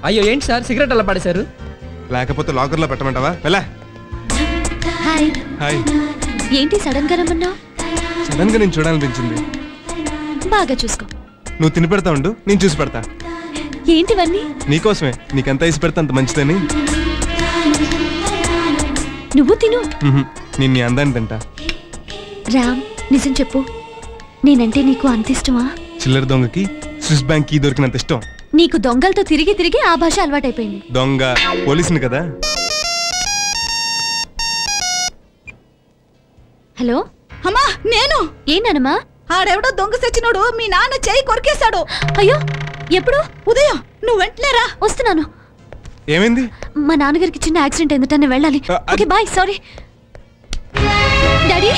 అయ్యో ఏంటి sir cigarette అలా పడేశారు? లేకపోతే లాకర్ లో పెట్టమంటావా? వెళ్ళా. హాయ్. హాయ్. ఏంటి సడన్ గా రమ్మన్నావు? సడన్ గా నేను చూడాలనిపించింది. బాగా చూసుకో. నువ్వు తిని పెడతా ఉండు, నేను చూసి పెడతా. ఏంటివన్నీ? నీకోసమే, నీకెంత వేసి పెడతా అంత మంచిదని. నువ్వు తిను. నేను నీ అందాన్ని తింటా. రామ్, నిజం చెప్పు, నేనంటే నీకు అంత ఇష్టమా? చిల్లర దొంగకి స్విస్ బ్యాంక్ కీ దొరికినంత ఇష్టం. నీకు దొంగలతో తిరిగి తిరిగి ఆ భాష అలవాటైపోయింది. దొంగ పోలీసుని కదా. హలో అమ్మా, నేను. ఏంటనమ్మా? ఆడెవడో దొంగ సచ్చినోడు మీ నాన్న చెయ్యి కొరికేశాడు. అయ్యో, ఎప్పుడు? ఉదయం. నువ్వు వెంటనేరా. వస్తున్నాను. ఏమైంది? మా నాన్నగారికి చిన్న యాక్సిడెంట్ అయిందట, నేను వెళ్ళాలి. Okay bye. Sorry daddy.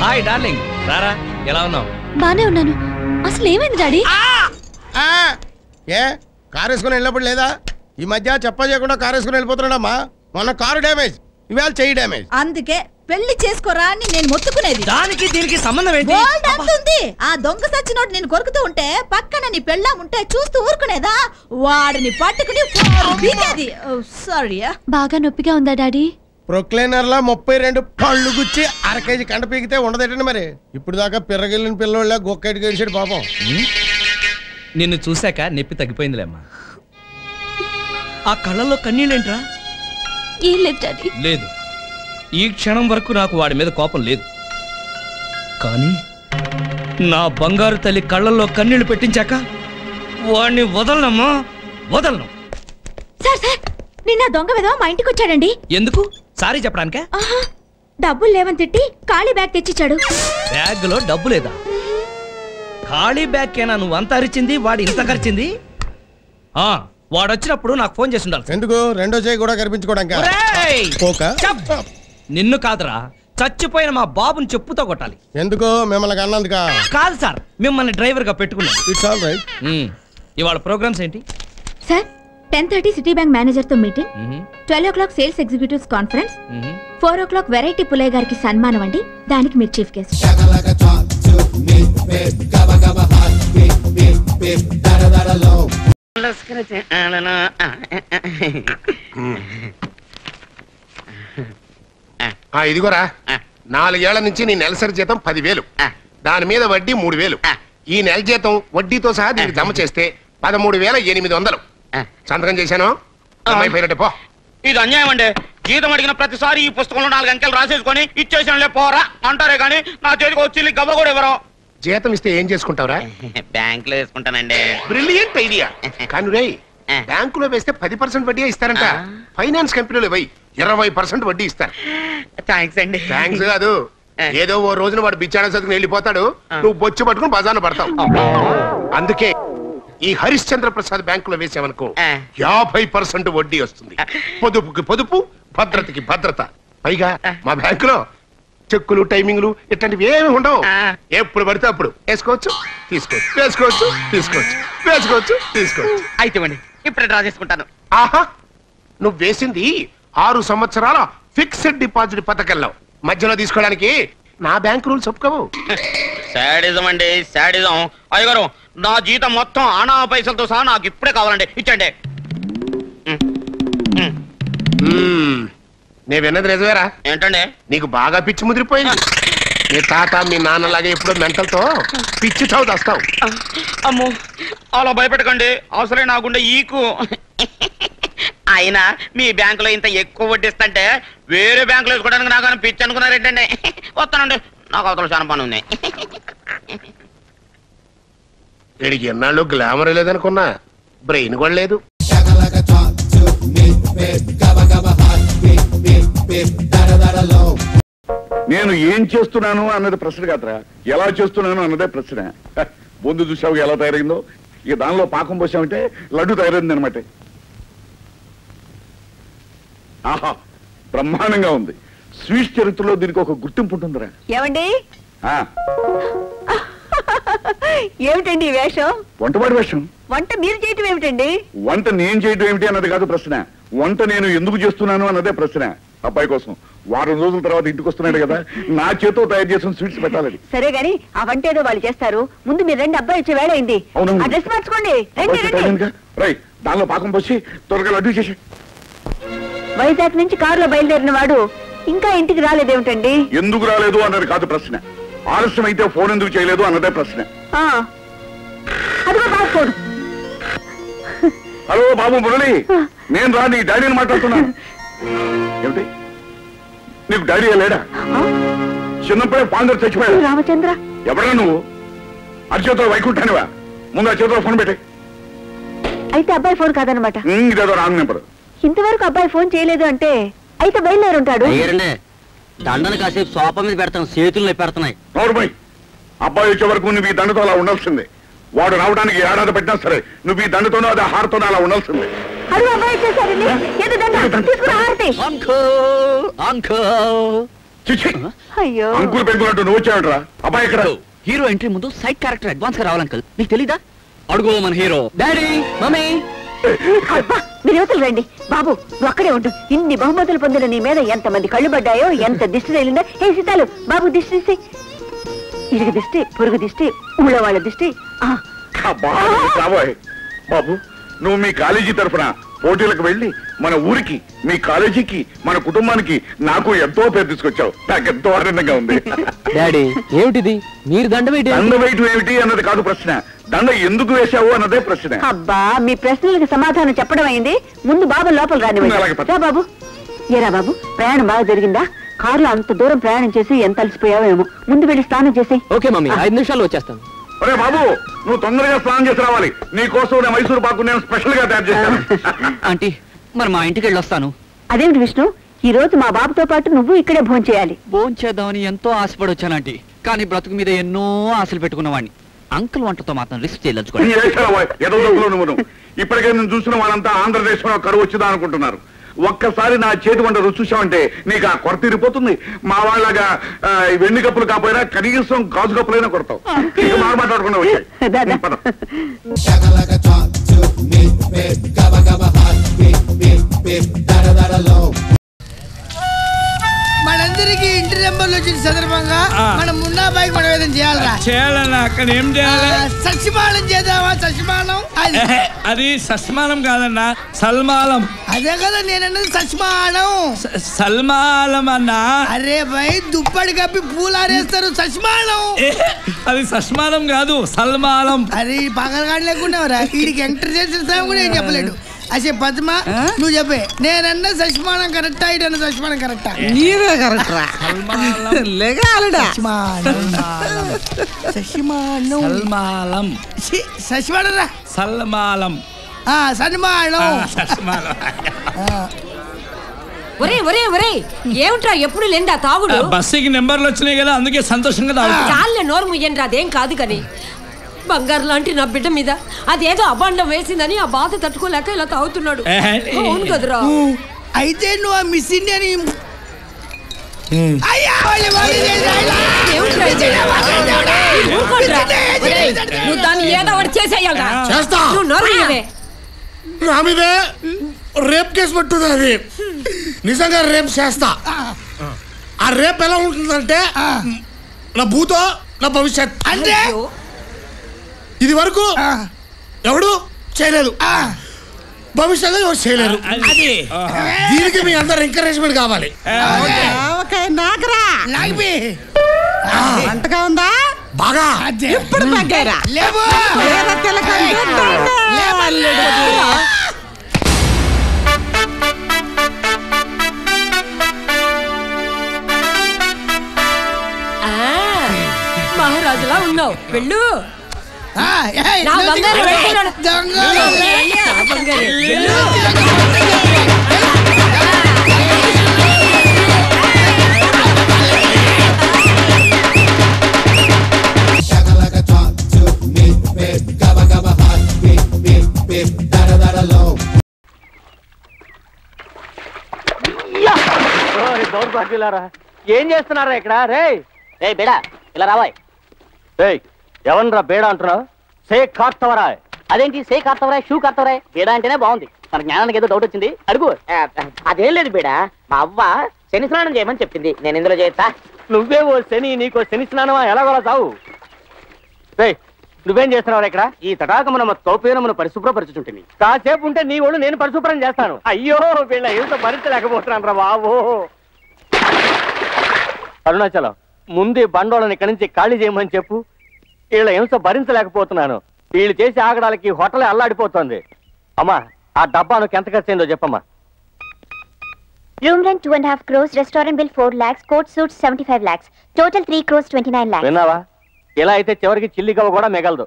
Hi darling, రారా. ఎలా ఉన్నావు? బానే ఉన్నాను. అసలు ఏమైంది డాడీ? ఏ కారు వేసుకుని వెళ్ళినప్పుడు లేదా? ఈ మధ్య చెప్ప చేయకుండా కారు వేసుకుని వెళ్ళిపోతున్నాడమ్మా. మొన్న కారు డ్యామేజ్, ఇవాళ చెయ్యి డ్యామేజ్. అందుకే పెళ్లి చేసుకోరా అని నేను మొత్తుకునేది. దానికి దీనికి సంబంధం ఏంటి? ఆ దొంగ సచ్చినోడు నేను కొరుకుతూ ఉంటే పక్కన నీ పెళ్ళాం ఉంటే చూస్తూ ఊరుకునేదా? వాడిని పట్టుకుని సారీ. బాగా నొప్పిగా ఉందా డాడీ? ప్రొక్లైనర్ లా 32 పళ్ళు గుచ్చి అర కేజీ కంట పీకితే ఉండదేటండి మరి. ఇప్పుడు దాకా పిర్రగిల్లిన పిల్లోళ్ళ గొక్కటి గడిచాడు పాపం. నిన్ను చూశాక నొప్పి తగ్గిపోయిందిలేమ్మా. ఆ కళ్ళల్లో కన్నీళ్ళేంట్రా? ఏం లేదు డాడీ. లేదు, ఈ క్షణం వరకు నాకు వాడి మీద కోపం లేదు. కానీ నా బంగారు తల్లి కళ్ళల్లో కన్నీళ్లు పెట్టించాక వాడిని వదలనమ్మా, వదలను. సార్ సార్, నిన్న దొంగ విధవ మా ఇంటికి వచ్చాడండి. ఎందుకు? సారీ చెప్పడానికే? డబ్బులు లేవని తిట్టి ఖాళీ బ్యాగ్ తెచ్చిచ్చాడు. బ్యాగ్ లో డబ్బు లేదా? ఖాళీ బ్యాగ్ కేనా నువ్వు అంత అరిచింది, వాడు ఇంత ఖర్చింది? వాడు వచ్చినప్పుడు నాకు ఫోన్ చేసి ఉండాలి. ఎందుకు? రెండో చేయి కూడా కనిపించుకోవడానికి. నిన్ను కాదురా, చచ్చిపోయిన మా బాబుని చెప్పుతో కొట్టాలి. ఎందుకు? మిమ్మల్ని అన్నందుకా? కాదు సార్, మిమ్మల్ని డ్రైవర్ గా పెట్టుకున్నాను. It's all right. ఇవాళ ప్రోగ్రామ్స్ ఏంటి సార్? 10:30 సిటీ బ్యాంక్ మేనేజర్ తో meeting, 12 o'clock sales executives conference, 4 o'clock variety Pullaiah గారికి సన్మానం అండి. దానికి మీరు చీఫ్ గెస్ట్. ఇదిగోరా, 4 ఏళ్ల నుంచి నీ నెలసరి జీతం 10,000, దాని మీద వడ్డీ 3,000. ఈ నెల జీతం వడ్డీతో సహా దీనికి జమ చేస్తే 13,800. సంతకం చేశాను, అమ్మాయి పేరట పో. ఇది అన్యాయం అండి. జీతం అడిగిన ప్రతిసారి ఈ పుస్తకంలో 4 అంకెలు రాసేసుకొని ఇచ్చేసానులే పోరా అంటారే కానీ నా చేతికి వచ్చి గవ్వ కూడా ఇవ్వరు. జీతం ఇస్తే ఏం చేసుకుంటావురా? బ్యాంక్ లో వేసుకుంటానండి. Brilliant idea. కానీ రే, బ్యాంకులో వేస్తే 10% వడ్డీ ఇస్తారంట. ఫైనాన్స్ కంపెనీలో 20% వడ్డీ ఇస్తారు. థ్యాంక్స్ అండి. థ్యాంక్స్ కాదు, ఏదో ఓ రోజున వాడు బిచ్చాడ చదువుకుని వెళ్ళిపోతాడు, నువ్వు బొచ్చు పట్టుకుని బజార్న పడతావు. అందుకే ఈ హరిశ్చంద్ర ప్రసాద్ బ్యాంకులో వేసావనుకో 50% వడ్డీ వస్తుంది. పొదుపుకి పొదుపు, భద్రతకి భద్రత. పైగా మా బ్యాంకులో చెక్కులు, టైమింగ్లు ఇట్లాంటివి ఏమి ఉండవు. ఎప్పుడు పడితే అప్పుడు వేసుకోవచ్చు, తీసుకోవచ్చు, వేసుకోవచ్చు, తీసుకోవచ్చు, వేసుకోవచ్చు, తీసుకోవచ్చు. అయితే ఇప్పుడు డ్రా చేసుకుంటాను. ఆహా, నువ్వు వేసింది 6 సంవత్సరాల ఫిక్స్డ్ డిపాజిట్ పథకంలో. మధ్యలో తీసుకోవడానికి నా బ్యాంక్ రూల్స్ ఒప్పుకోవు. శాడిజం అండి, శాడిజం. అయ్యగారు, నా జీతం మొత్తం ఆనా పైసలతో సహా నాకు ఇప్పుడే కావాలండి, ఇచ్చండి. నేను విన్నది నిజమేరా? ఏంటండి? నీకు బాగా పిచ్చి ముదిరిపోయింది. మీ తాత మీ నాన్నలాగే ఎప్పుడో మెంటల్తో పిచ్చి చావు తెస్తావు. అమ్మో, అలా భయపెట్టకండి, అవసరం నాకుండే ఈకు. అయినా మీ బ్యాంకులో ఇంత ఎక్కువ వడ్డిస్తుంటే వేరే బ్యాంకులో వేసుకోవడానికి నాకు పిచ్చి అనుకున్నారేంటండి? వస్తానండి, నాకు అవతల చాలా పని ఉన్నాయి. వీడికి ఎన్నాళ్ళు గ్లామర్ లేదనుకున్నా, బ్రెయిన్ కూడా లేదు. నేను ఏం చేస్తున్నాను అన్నది ప్రశ్న కాదురా, ఎలా చేస్తున్నాను అన్నదే ప్రశ్న. బొందు చూసావు ఎలా తయారైందో, ఇక దానిలో పాకం పోసామంటే లడ్డు తయారైంది అనమాట. ఆహా, బ్రహ్మాండంగా ఉంది. స్వీట్ చరిత్రలో దీనికి ఒక గుర్తింపు ఉంటుందిరా. ఏమండి? ఏమిటండి ఈ వేషం? వంటవాడి వేషం. వంట మీరు చేయటం ఏమిటండి? వంట నేను చేయటం ఏమిటి అన్నది కాదు ప్రశ్న, వంట నేను ఎందుకు చేస్తున్నాను అన్నదే ప్రశ్న. అబ్బాయి కోసం వారం రోజుల తర్వాత ఇంటికి వస్తున్నాడు కదా, నా చేతో తయారు చేసిన స్వీట్స్ పెట్టాలని. సరే గాని ఆ వంట ఏదో వాళ్ళు చేస్తారు, ముందు మీరు 2 అబ్బాయి వచ్చే వేళ అయింది. డ్రెస్ మార్చుకోండి. రై, దానిలో పాకం పోసి త్వరగా లడ్డు చేసి. వైజాగ్ నుంచి కారులో బయలుదేరిన వాడు ఇంకా ఇంటికి రాలేదేమిటండి? ఎందుకు రాలేదు అన్నది కాదు ప్రశ్న. ఆలస్యం అయితే ఫోన్ ఎందుకు చేయలేదు అన్నదే ప్రశ్న. అదిగో బాబు ఫోన్. హలో బాబు మురళి, నేను రా నీ డాడీని మాట్లాడుతున్నాను. ఏమిటి నీకు డాడీ లేడా? చిన్నప్పుడే ఫాదర్ చచ్చిపోయాడు. రామచంద్ర ఎవరా నువ్వు? అరచేతిలో వైకుంఠానివా? ముందు ఆ చేతిలో ఫోన్ పెట్టి. అయితే అబ్బాయి ఫోన్ కాదనమాట. ఇదేదో రాంగ్ నెంబర్. ఇంతవరకు అబ్బాయి ఫోన్ చేయలేదు అంటే అయితే బయలుదేరుంటాడు. దండను కాసేపు సోఫా మీద పెడతాను, చేతుల్లో పెడుతున్నాయి. నోరుమై, అబ్బాయి వచ్చే వరకు నువ్వు ఈ దండతో అలా ఉండాల్సిందే. వాడు రావడానికి ఏడాది పెట్టినా సరే నువ్వు ఈ దండతోనో అది హారతోనో అలా ఉండాల్సిందే. అయ్యో అంకుల్ పెంకులంటూ నువ్వు వచ్చావుట్రా? అబ్బాయి ఇక్కడ హీరో ఎంట్రీ ముందు సైడ్ క్యారెక్టర్ అడ్వాన్స్ గా రావాలి అంకుల్. నీకు తెలీదా? అడుగు మన హీరో. డాడీ, మమ్మీ, మీరు యువతలు రండి. బాబు నువ్వు అక్కడే ఉండు. ఇన్ని బహుమతులు పొందిన నీ మీద ఎంతమంది కళ్ళు పడ్డాయో, ఎంత దిష్టి తగిలిందో. ఏ సీతాలు బాబు దిష్టి తీసి. ఇరుగు దిష్టి, పొరుగు దిష్టి, ఊళ్ళో వాళ్ళ దిష్టి. బాబు నువ్వు మీ కాలేజీ తరఫున పోటీలకు వెళ్ళి మన ఊరికి, మీ కాలేజీకి, మన కుటుంబానికి, నాకు ఎంతో పేరు తీసుకొచ్చావు. నాకు ఎంతో ఆనందంగా ఉంది. డాడీ ఏమిటిది? మీరు దండ వేయటం ఏమిటి అన్నది కాదు ప్రశ్న. దండ ఎందుకు వేశావు అన్నదే ప్రశ్న. అబ్బా మీ ప్రశ్నలకు సమాధానం చెప్పడం అయింది. ముందు బాబు లోపల రానివ్వండి. బాబు ఏరా బాబు, ప్రయాణం బాగా జరిగిందా? కారులో అంత దూరం ప్రయాణం చేసి ఎంత అలసిపోయావేమో. ముందు వెళ్ళి స్నానం చేసి. ఓకే మమ్మీ, 5 నిమిషాల్లో వచ్చేస్తాను. అరే బాబు, నువ్వు తొందరగా స్నానం చేసి రావాలి. నీ కోసం నేను మైసూరు పాకు నేను స్పెషల్ గా తయారు చేశాను. ఆంటీ మరి మా ఇంటికి వెళ్ళి వస్తాను. అదేమిటి విష్ణు, ఈ రోజు మా బాబుతో పాటు నువ్వు ఇక్కడే భోజనం చేయాలి. భోజనం చేద్దామని ఎంతో ఆశపడి వచ్చాను ఆంటీ. కానీ బ్రతుకు మీద ఎన్నో ఆశలు పెట్టుకున్నవాడిని. అంకుల్ వంటతో మాత్రం రిస్క్ చేయదలుచుకోండి. ఇప్పటికే నేను చూసిన వాళ్ళంతా ఆంధ్రదేశంలో కరువు వచ్చిందా అనుకుంటున్నారు. ఒక్కసారి నా చేతి వంట రుచి చూసామంటే నీకు ఆ కొరత తీరిపోతుంది. మా వాళ్ళగా వెండి కప్పులు కాకపోయినా కనీసం గాజు కప్పులైనా కొడతావు. మాట్లాడకుండా వచ్చాయి. మనందరికి ఇంటి నెంబర్లు వచ్చిన సందర్భంగా మనం మున్నాబాయి మనం ఏదైనా చేయాలరా? చేయాలన్నా అక్కడ ఏం చేయాలి? సస్యమానం చేద్దామా? సస్యమానం అది సస్మానం కాదన్నా, సల్మాలం. అదే కదా నేనన్నది, సస్యమానం. సల్మాలం అన్నా. అరే భయ్, దుప్పటి కప్పి పూలారేస్తారు, సస్యమానం. అది సస్మానం కాదు, సల్మాలం. అరే పగలగాడు లేకుండా వీడికి ఎంటర్ చేసిన సమయం కూడా ఏం చెప్పలేడు. అసే పద్మ నువ్వు చెప్పే, నేనన్న సస్మానం కరెక్టా? ఇడన్న సస్మానం కరెక్టా? నీవే కరెక్ట్ రా. లేగాలడా సల్మాలం. సస్మానం రా, సల్మాలం. సన్మానం. ఒరే ఒరే ఒరే, ఏమిట్రా ఎప్పుడు లేదా తాగుడు? బస్సుకి నెంబర్లు వచ్చినాయి కదా, అందుకే సంతోషంగా తాగుతా. చాలే నోరు ముయ్యండి, అదేం కాదు. కానీ బంగారు లాంటి నా బిడ్డ మీద అదేదో అబాండం వేసిందని ఆ బాధ తట్టుకోలేక ఇలా తాగుతున్నాడు. అవును కదరా? అయితే నువ్వు ఆ మిస్ ఇండియన్ నువ్వు దాన్ని ఏదో ఒకటి చేసేయాలరా. నువ్వు నోరు ముయ్యవే. నా మీదే రేప్ కేసు పట్టుతుంది. అది నిజంగా రేప్ చేస్తా. ఆ రేప్ ఎలా ఉంటుందంటే నా భూతో నా భవిష్యత్. అంటే ఇది వరకు ఎవడు చేయలేదు, భవిష్యత్తు ఎవరు చేయలేరు. దీనికి మీ అందరు ఎంకరేజ్మెంట్ కావాలి. అంతగా ఉందా? బాగా. ఇప్పుడు తగ్గారా? మహారాజులా ఉన్నావు. వెళ్ళు. ఏం చేస్తున్నారా ఇక్కడ? రే రే బేడా, ఇలా రావాయ్. ఎవనరా బేడా అంటున్నావు? సే కార్తవరా. అదేంటి సే కార్తవరా, షూ కార్తవరా? బేడా అంటేనే బాగుంది. మన జ్ఞానానికి ఏదో డౌట్ వచ్చింది, అడుగు. అదేం లేదు బేడా, మా అవ్వ శని స్నానం చేయమని చెప్పింది, నేను ఇందులో చేస్తా. నువ్వే ఓ శని, నీకో శని స్నానమా? ఎలాగోలా చావు. నువ్వేం చేస్తున్నావు ఇక్కడ? ఈ తటాకమున తోపేనమును పరిశుభ్రపరచుంటుంది. కాసేపు ఉంటే నీ ఒళ్ళు నేను పరిశుభ్రం చేస్తాను. అయ్యో వీళ్ళ ఎంత భరించలేకపోతున్నాను రా బాబు. అరుణాచలం, ముందు బండోళ్ళని ఇక్కడి నుంచి ఖాళీ చేయమని చెప్పు. వీళ్ళ హింస భరించలేకపోతున్నాను. వీళ్ళు చేసి ఆగడానికి హోటలే అల్లాడిపోతుంది. అమ్మా, ఆ డబ్బాను ఎంత ఖర్చు అయిందో చెప్పమ్మా. Room rent 2.5 crores, restaurant bill 4 lakhs, court suits 75 lakhs, total 3 crores 29 lakhs. విన్నావా? ఇలా అయితే చివరికి చిల్లి గవ్వ కూడా మిగలదు.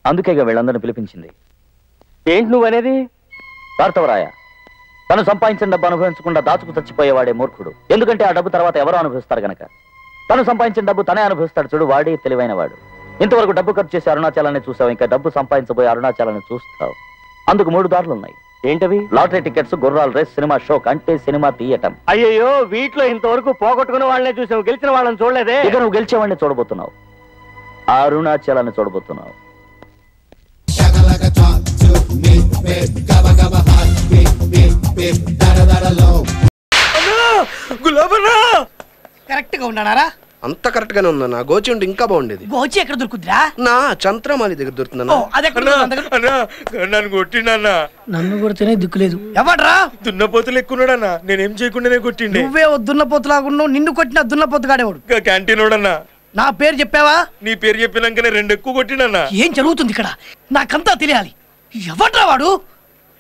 అందుకేగా వీళ్ళందరిని పిలిపించింది. ఏంటి నువ్వనేది? కార్తవరాయ, తను సంపాదించిన డబ్బు అనుభవించకుండా దాచుకు చచ్చిపోయేవాడే మూర్ఖుడు. ఎందుకంటే ఆ డబ్బు తర్వాత ఎవరో అనుభవిస్తారు గనక. తను సంపాదించిన డబ్బు తనే అనుభవిస్తాడు చూడు, వాడే తెలివైన వాడు. ఇంతవరకు డబ్బు ఖర్చు చేసి అరుణాచలాన్ని చూసావు, ఇంకా డబ్బు సంపాదించబోయే అరుణాచలాన్ని చూస్తావు. అందుకు 3 దారులు ఉన్నాయి. ఏంటవి? లాటరీ టికెట్స్, గుర్రాల రేస్, సినిమా షో, అంటే సినిమా తీయటం. అయ్యో, వీటిలో ఇంతవరకు పోగొట్టుకున్న వాళ్ళనే చూసావు, గెలిచిన వాళ్ళని చూడలేదే. ఇక నువ్వు గెలిచేవాడిని చూడబోతున్నావు, అరుణాచలాన్ని చూడబోతున్నావు. కరెక్ట్ గా ఉన్నారా? అంత కరెక్ట్ గానే ఉందన్నా. గోచి ఉంటే ఇంకా బాగుండేది. గోచి ఎక్కడ దొరుకుతుందిరా? నా చంద్రమాలి దగ్గర దొరుకుతుందన్నా. నన్ను కొట్టిండన్నా. నన్ను కొడితేనే దిక్కులేదు. ఎవడ్రా? దున్నపోతులు ఎక్కున్నాడన్నా. నేనేం చేయకుండానే కొట్టిండే. నువ్వే దున్నపోతులాగున్నావు. నిన్ను కొట్టిన దున్నపోతు గాడేవాడు. క్యాంటీన్ ఓడన్నా. నా పేరు చెప్పావా? నీ పేరు చెప్పినాకనే 2 ఎక్కువ కొట్టినన్నా. ఏం జరుగుతుంది ఇక్కడ? నాకంతా తెలియాలి. ఎవడ్రా వాడు?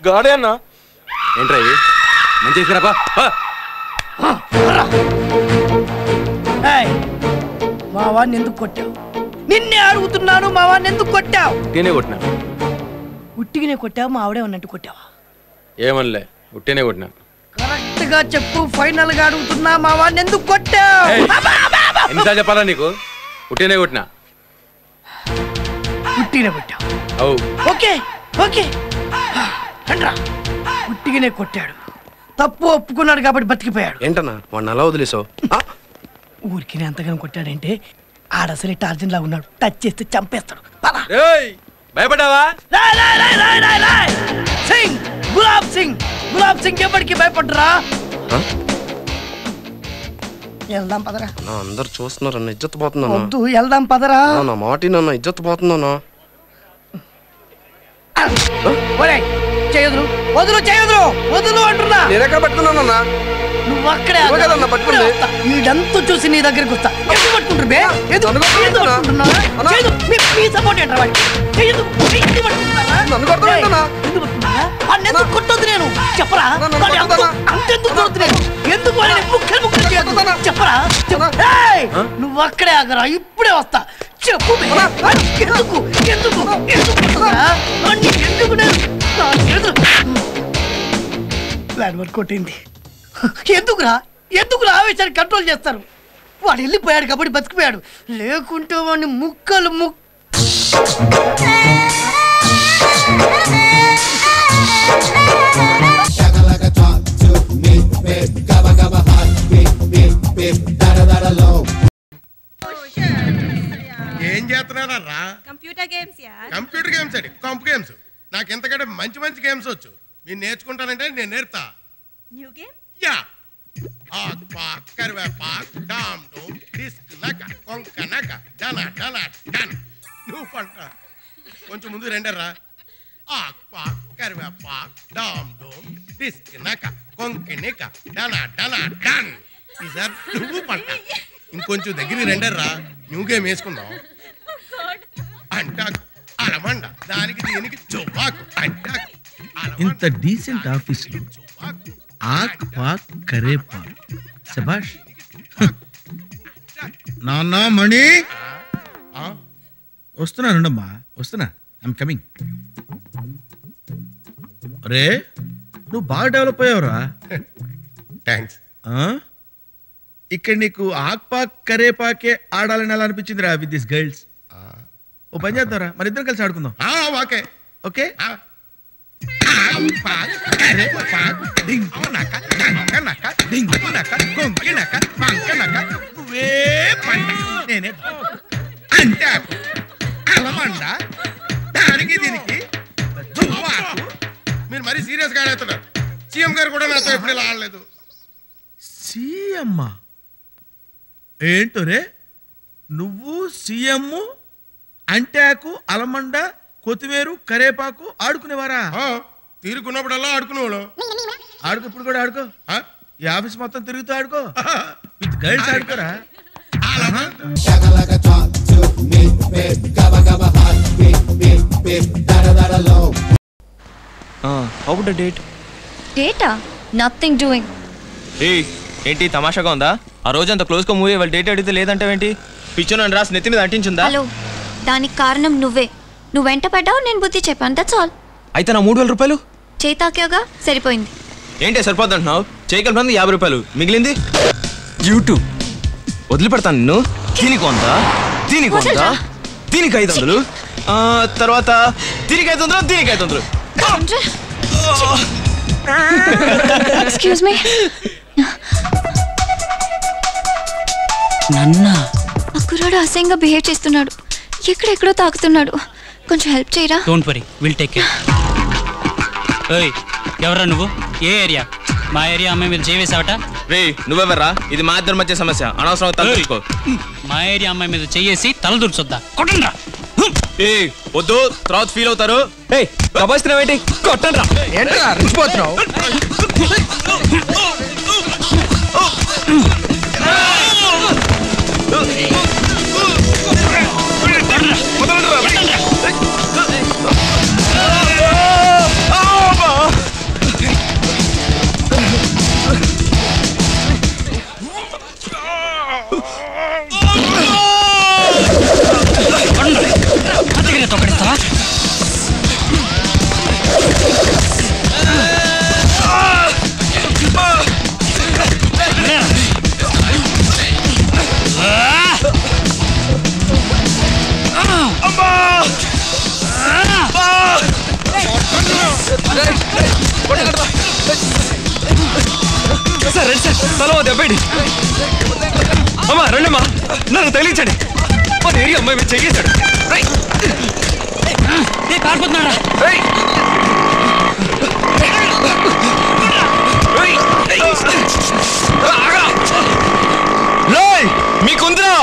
గాడే అన్నా. ఏంట్రా ఇది? మంచి మా వాడిని ఎందుకు కొట్టావు? నిన్నే అడుగుతున్నాను, మా వాడిని ఎందుకు కొట్టావు? ఉట్టినే కొట్టినా. ఉట్టిగానే కొట్టావు? మా ఆవిడే ఉన్నట్టు కొట్టావా? ఏమనలే, ఉట్టినే కొట్టినా. కరెక్ట్ గా చెప్పు. ఫైనల్ గా అడుగుతున్నా, మా వాడిని ఎందుకు కొట్టావు? ఎన్నిసార్లు చెప్పాలా నీకు? ఉట్టినే కొట్టినా. ఉట్టిగానే కొట్టావు? ఓకే ఓకే, రండ్రా. ఉట్టిగానే కొట్టాడు, తప్పు ఒప్పుకున్నాడు కాబట్టి బతికిపోయాడు. ఏంటన్నా వాడిని అలా వదిలేసావు? ఊరికి ఎంతగానో కొట్టాడంటే ఆడసలే టార్జన్ లా ఉన్నాడు. టచ్ చేస్తే చంపేస్తాడు. భయపడ్డావా? సింగ్, గులాబ్ సింగ్, గులాబ్ సింగ్ ఎప్పటికీ భయపడ్డరా? వెళ్దాం పదరా. అందరు చూస్తున్నారు, అన్న ఇజ్జత్ పోతుందా? వద్దు, వెళ్దాం పదరా. నా మాట నన్న ఇజ్జత్ పోతుందా? చేయదురు, వదులు, చేయదురు, వదులు అంటున్నా. నేనెక్కడ పట్టుకున్నానన్నా? నువ్వు అక్కడే వీడంతా చూసి నీ దగ్గరికి వస్తా. ఎందుకు పట్టుకుంటారు బే? కొట్టొద్దు నేను చెప్పరా? అంతెందుకు కొడుతున్నాను? ఎందుకు చెప్పరా? నువ్వు అక్కడే ఆగరా, ఇప్పుడే వస్తా. చెప్పు ఎందుకు ఎందుకు ప్లాన్ వర్క్ కొట్టింది. ఎందుకురా ఎందుకురా ఆవేశాన్ని కంట్రోల్ చేస్తారు? వాడు వెళ్ళిపోయాడు కాబట్టి బతికిపోయాడు, లేకుంటే వాడిని ముక్కలు ఏం చేస్తున్నారా? Computer games. కంప్యూటర్ గేమ్స్ అండి, కంప్ గేమ్స్. నాకు ఎంతకంటే మంచి మంచి గేమ్స్ వచ్చు. మీరు నేర్చుకుంటానంటే నేను నేర్తా. New game? యా. ఆక్ పాక్ కరివేపాక్ డామ్ డూమ్ డిస్క్ నక కొంక నక డన డన డన్. నువ్వు పంట కొంచెం ముందు రెండర్రా. ఆక్ పాక్ కరివేపాక్ డామ్ డూమ్ డిస్క్ నక కొంకి నిక డన డన డన్. ఈసారి నువ్వు పంట. ఇంకొంచెం దగ్గర రెండర్రా. న్యూ గేమ్ వేసుకుందాం. అంటాకు అలమండ, దానికి దీనికి చువ్వాకు. అంటాకు ఇంత డీసెంట్ ఆఫీసులు ఆక్ పాక్ కరేపాక్. శభాష్. నాన్న మణి వస్తున్నానుండమ్మా, వస్తున్నా. I'm coming. రే, నువ్వు బాగా డెవలప్ అయ్యావురా. థ్యాంక్స్. ఇక్కడ నీకు ఆక్ పాక్ కరేపాకే ఆడాలని ఎలా అనిపించిందిరా విత్ దిస్ గర్ల్స్? ఓ పని చేద్దాంరా, మన ఇద్దరం కలిసి ఆడుకుందాం. Okay okay. నేనే అంటే అలమండ, దానికి దీనికి మీరు మరీ సీరియస్ గా ఆడుతున్నారు. సీఎం గారు కూడా నాతో ఎప్పుడు ఇలా ఆడలేదు. సీఎమ్మా ఏంటో రే? నువ్వు సీఎం అంటాకు అలమండ కొత్తిమీర కరేపాకు ఆడుకునేవారా? తీరుకున్నప్పుడల్లా ఆడుకునేవాడు. ఆడుకో, ఇప్పుడు కూడా ఆడుకో. ఈ ఆఫీస్ మొత్తం తిరుగుతూ ఆడుకో. విత్ గర్ల్స్ ఆడుకోరా? Data nothing doing. ఏంటి తమాషాగా ఉందా? ఆ రోజంతా క్లోజ్ గా మూవీ వాళ్ళు డేట్ అడిగితే లేదంటావేంటి? పిచ్చునని రాసి నెత్తి మీద అంటించుందా? హలో, దానికి కారణం నువ్వే. నువ్వు వెంట పడ్డావు, నేను బుద్ధి చెప్పాను. That's all. అయితే నా 3000 రూపాయలు చేతాకేగా సరిపోయింది. ఏంటి సరిపోద్ది అంటున్నావు? చేయగలిపింది 50 రూపాయలు, మిగిలింది యూట్యూబ్. వదిలిపెడతాను నిన్ను. దీనికి 100, దీనికి 100, దీనికి 500, తర్వాత దీనికి 500, దీనికి 500. Excuse me. నన్నా ఆ కుర్రాడు అసహ్యంగా బిహేవ్ చేస్తున్నాడు. ఎక్కడెక్కడో తాకుతున్నాడు. కొంచెం హెల్ప్ చేయరా? Don't worry, will take care. ఏయ్, ఎవరా నువ్వు? ఏ ఏరియా? మా ఏరియా అమ్మాయి మీద చేవేసావట? రే నువ్వెవర్రా? ఇది మా ఇద్దరి మధ్య సమస్య, అనవసరం తలదూర్చుకో. మా ఏరియా అమ్మాయి మీద చెయ్యేసి తల దూర్చొద్దా? కొట్టండ్రా. ఏయ్ వద్దు, తర్వాత ఫీల్ అవుతారు. ఏయ్ కబాయిస్తున్నావు ఏంటి? కొట్టండ్రా. ఏంట్రా రుచిపోతున్నావు? అమ్మా రండమ్మా, నన్ను తెలియచండి. మన ఏరియా అమ్మాయి మీద చెయ్యేశాడు. పారిపోతున్నాడా? మీకుందిరా?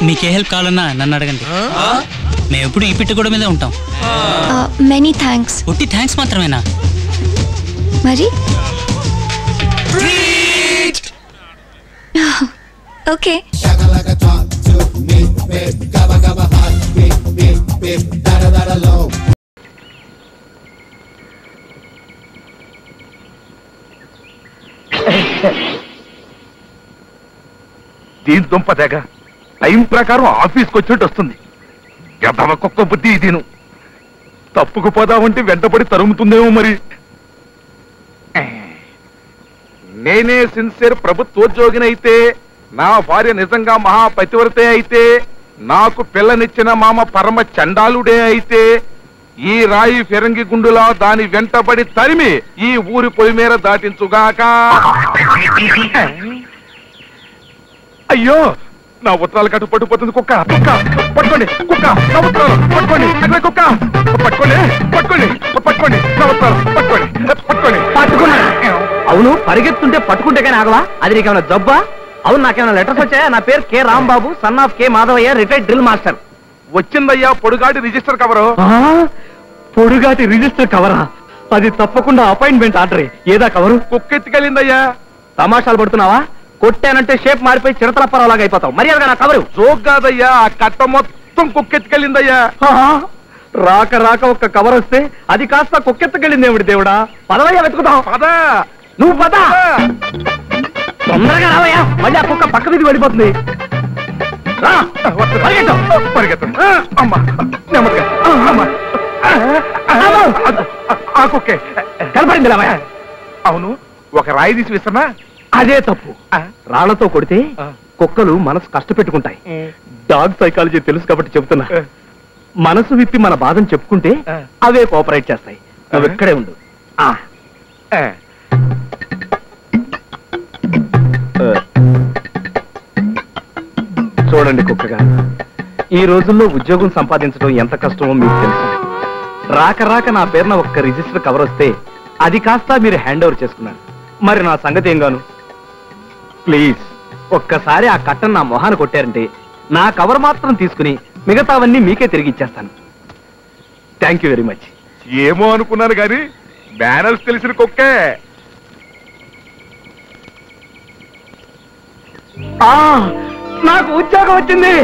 మీకే హెల్ప్ కావాలన్నా నన్ను అడగండి. మేము ఎప్పుడు ఈ పిట్టు కూడా మీదే ఉంటాం. Many thanks. ఒట్టి థ్యాంక్స్ మాత్రమేనా? మరి ఓకే. దీని దుంప తెగ టైం ప్రకారం ఆఫీస్కి వచ్చినట్టు వస్తుంది. గదవ కుక్క బుద్ధి దీను. తప్పుకుపోదామంటే వెంటపడి తరుముతుందేమో మరి. నేనే సిన్సియర్ ప్రభుత్వోద్యోగినైతే, నా భార్య నిజంగా మహాపతివ్రతే అయితే, నాకు పిల్లనిచ్చిన మామ పరమ చండాలుడే అయితే, ఈ రాయి ఫిరంగి గుండులా దాని వెంటబడి తరిమి ఈ ఊరి పొలిమేర దాటించుగాక. అయ్యో, నా ఉత్తరాలు కట్టు పట్టుకుపోతుంది. కుక్క కుక్క పట్టుకోండి, కుక్క నా ఉత్తరాలు పట్టుకోండి. అదే కుక్క పట్టుకోండి, పట్టుకోండి, పట్టుకోండి నా ఉత్తరాలు పట్టుకోండి, పట్టుకోండి. పట్టుకున్నా. అవును, పరిగెత్తుంటే పట్టుకుంటే కానీ ఆగవా? అది నీకేమైనా జబ్బా? అవును, నాకేమైనా లెటర్స్ వచ్చాయా? నా పేరు K Rambabu, son of K Madhavayya, retired drill master. వచ్చిందయ్యా పొడుగాటి రిజిస్టర్ కవరు. పొడుగాటి రిజిస్టర్ కవరా? అది తప్పకుండా అపాయింట్మెంట్ ఆర్డర్. ఏదా కవరు? కుక్కెత్తికెళ్ళిందయ్యా. తమాషాలు పడుతున్నావా? కొట్టానంటే షేప్ మారిపోయి చిరతలప్పరాలాగా అయిపోతావు. మర్యాదగా నా కవరు. జోక్ కాదయ్యా, ఆ కట్ట మొత్తం కుక్కెత్తికెళ్ళిందయ్యా. రాక రాక ఒక్క కవర్ వస్తే అది కాస్త కుక్కెత్తుకెళ్ళింది. ఏమిటి దేవుడా, పదవయ్యా వెతుకుతావు. పద నువ్వు పద, తొందరగా రావయ్యా. మళ్ళీ ఆ కుక్క పక్క మీద వెళ్ళిపోతుంది. పరిగెత్తం. అమ్మా నెమ్మదిగా. ఆ కుక్కే కనపడింది రావయ్యా. అవును, ఒక రాయి తీసి విసరనా? అదే తప్పు. రాళ్లతో కొడితే కుక్కలు మనసు కష్టపెట్టుకుంటాయి. డాగ్ సైకాలజీ తెలుసు కాబట్టి చెబుతున్నా. మనసు విప్పి మన బాధను చెప్పుకుంటే అవే కోఆపరేట్ చేస్తాయి. నువ్వు ఇక్కడే ఉండు. చూడండి కుక్కగా, ఈ రోజుల్లో ఉద్యోగం సంపాదించడం ఎంత కష్టమో మీకు తెలుసు. రాక రాక నా పేరున ఒక్క రిజిస్టర్ కవర్ వస్తే అది కాస్త మీరు హ్యాండ్ ఓవర్ చేసుకున్నారు. మరి నా సంగతి ఏం గాను? ప్లీజ్ ఒక్కసారి ఆ కట్టను నా మొహాన కొట్టారంటే నా కవర్ మాత్రం తీసుకుని మిగతావన్నీ మీకే తిరిగి ఇచ్చేస్తాను. Thank you very much. ఏమో అనుకున్నాను కానీ బ్యానర్స్ తెలిసిన కుక్కే. నాకు ఉద్యోగం వచ్చింది.